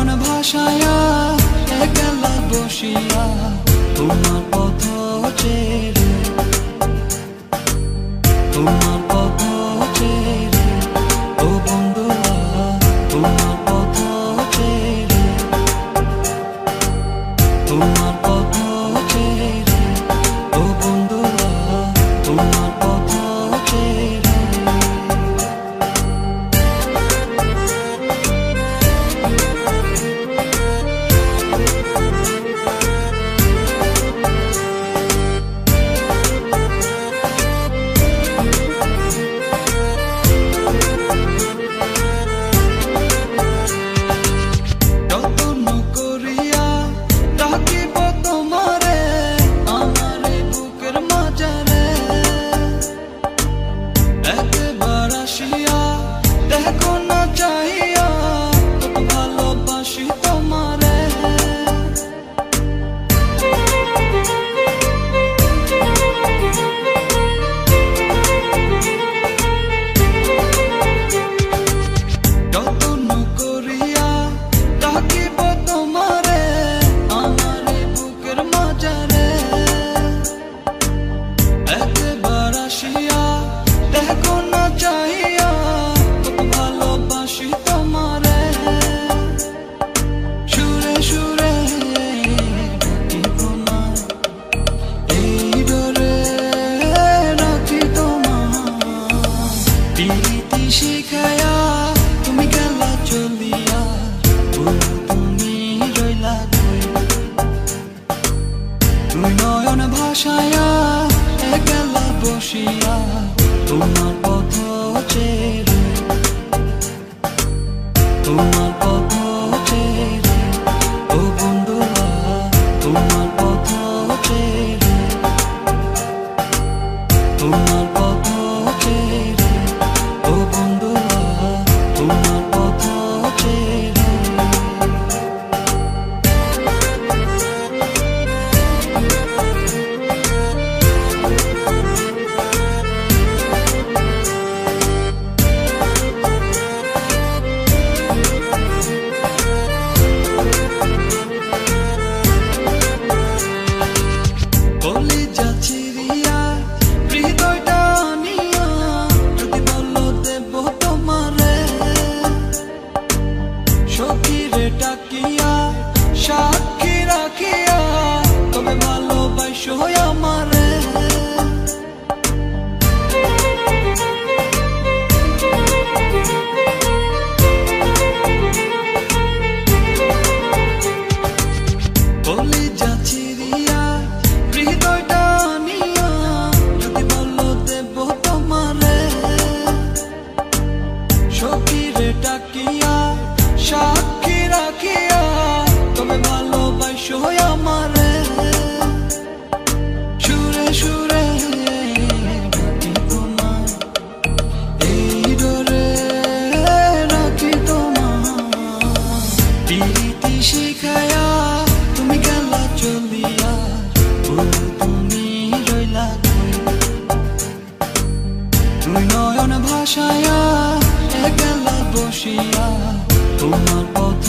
নয়ন ভাসায়া একলা বসিয়া তোমার পথ চেয়ে, তোমার পথ চেয়ে ও বন্ধুরা, তোমার পথ চেয়ে, তোমার পথ চেয়ে ও বন্ধুরা, তোমার পথ চেয়ে। দেখো না চাহিয়া কত ভালোবাসি তোমারে, যত্ন করিয়া রাখিব তোমারে আমার বুকের মাঝারে। একবার আসিয়া দেখো না চাহিয়া ভালোবাসি তোমারে, সুরে সুরে ডাকি তোমায়, এই ডোরে রাখি তোমায়। প্রীতি শিখায়া তুমি গেলা চলিয়া, তুমি রইলা কই, তুমি নয়ন ভাসায়া একলা বসিয়া তোমার পথ চেয়ে, তোমার পথ চেয়ে ও বন্ধুরা, তোমার পথ চেয়ে, তোমার পথ চেয়ে ও বন্ধুরা, তোমার পথ চেয়ে। কলিজা চিরিয়া হৃদয়টা নিয়া যদি বলো দেব তোমারে, সখীরে ডাকিয়া সাক্ষী রাখিয়া তবে ভালোবাসো আমারে। কলিজা চিরিয়া হৃদয়টা নিয়া যদি বলো দেব তোমারে, সখীরে ডাকিয়া সাক্ষী রাখিয়া তবে ভালোবাসো আমারে। সুরে সুরে ডাকি তোমায়, এই ডোরে রাখি তোমায়। প্রীতি শিখায়া তুমি গেলা চলিয়া, তুমি রইলা কই, তুমি নয়ন ভাসায়া একলা বসিয়া তোমার পথ